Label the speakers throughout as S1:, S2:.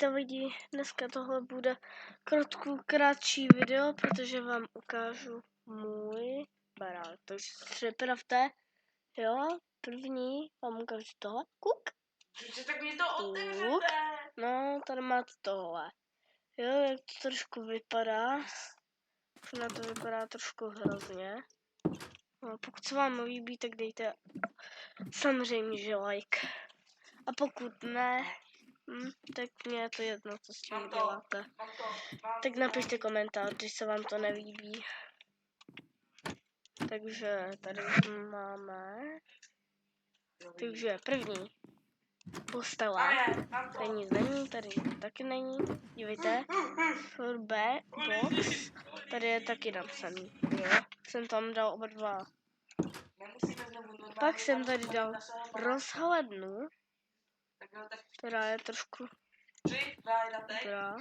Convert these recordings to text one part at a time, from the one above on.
S1: Ahojte lidi, dneska tohle bude kratší video, protože vám ukážu můj barák. Takže si připravte, jo, první vám ukážu tohle, kuk.
S2: Tak mě to otevřete.
S1: No, tady máte tohle. Jo, jak to trošku vypadá. Už na to vypadá trošku hrozně. No, pokud se vám líbí, tak dejte samozřejmě, že like. A pokud ne, tak mě je to jedno, co s tím děláte. Tak napište komentář, když se vám to nelíbí. Takže tady máme. Takže první postele. Tady nic není, tady taky není. Dívejte. B box. Tady je taky napsaný. Jo. Jsem tam dal oba dva. Pak jsem tady dal rozhlednu, která je trošku dobrá.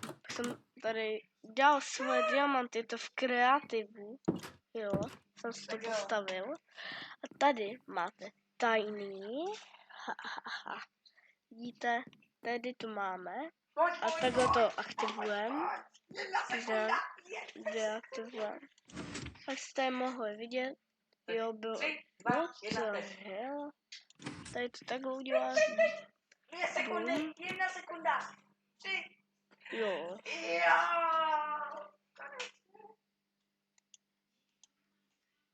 S1: Pak jsem tady dal svoje diamanty, to v kreativu, jo, jsem si to postavil. A tady máte tajný, vidíte, tady tu máme. A takhle to aktivujeme, deaktivujeme. Jak jste mohli vidět, jo, bylo, jo, tady to takhle udělá.
S2: 2 sekundy, 1 sekunda, 3.
S1: Jo.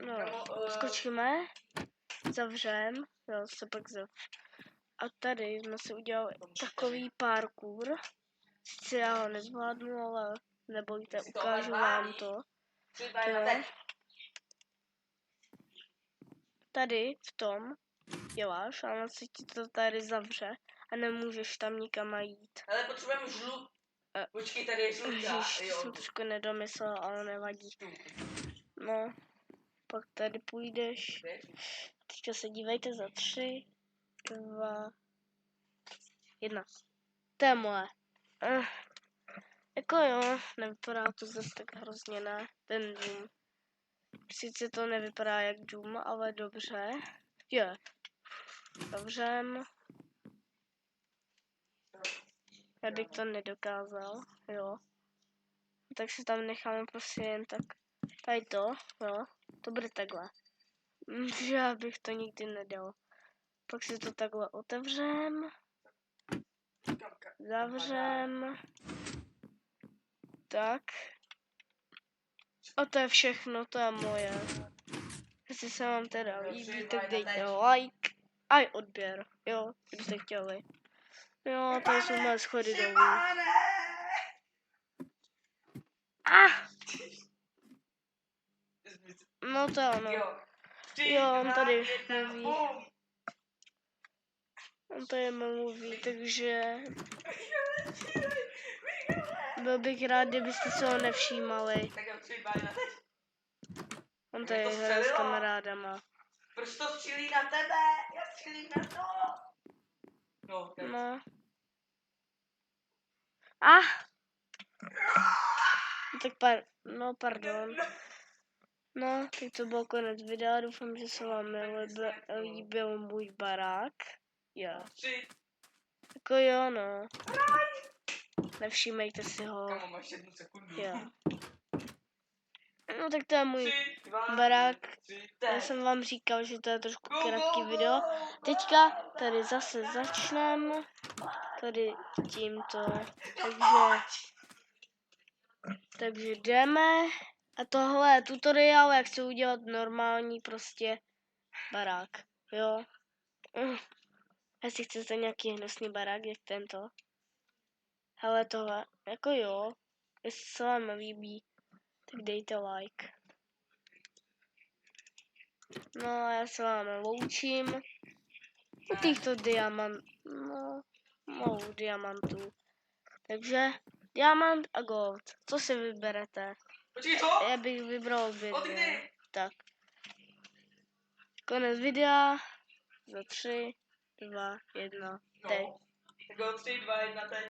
S1: No, skočíme, zavřem, jo, se pak A tady jsme si udělali takový parkour. Sice já ho nezvládnu, ale nebojte, ukážu vám to. Jo. Tady v tom děláš, ale se ti to tady zavře a nemůžeš tam nikam jít.
S2: Ale potřebujeme Počkej, tady je žlutá.
S1: Ježiš, to jsem trošku nedomyslel, ale nevadí. No, pak tady půjdeš. Teďka se dívejte za 3, 2, 1. To je moje. Jako jo, nevypadá to zase tak hrozně, ne? Ten dům. Sice to nevypadá jak dům, ale dobře. Jo. Zavřem. Já bych to nedokázal, jo. Tak si tam necháme prostě jen tak. Tady to, jo. To bude takhle. Já bych to nikdy nedal. Pak si to takhle otevřem. Zavřem. Tak. A to je všechno, to je moje. Jestli se vám teda líbí, tak dejte like. A odběr, jo, kdybyste chtěli. Jo, tady jsou moje schody dolů. No to ano. Jo, on tady mluví. On tady mluví, takže byl bych rád, kdybyste se ho nevšímali. On tady hraje s kamarádama.
S2: Proč to střílí na tebe? Já střílím na to.
S1: No. Tak pardon. No, tak to byl konec videa, doufám, že se vám líbil můj barák. Jo. Jako jo, no. Nevšímejte si ho. Jo. No tak to je můj barák. Já jsem vám říkal, že to je trošku krátký video. Teďka tady zase začneme. Tady tímto. Takže jdeme. A tohle je tutoriál, jak se udělat normální prostě barák. Jo. Jestli chcete nějaký hnusný barák, jak tento. Hele tohle, jako jo. Jestli se vám líbí, tak dejte like. No a já se vám loučím. U těchto diamantů. Takže diamant a gold. Co si vyberete? Já bych vybral video. Tak. Konec videa. Za 3, 2, 1, teď.
S2: Tak 3, 2, 1, teď.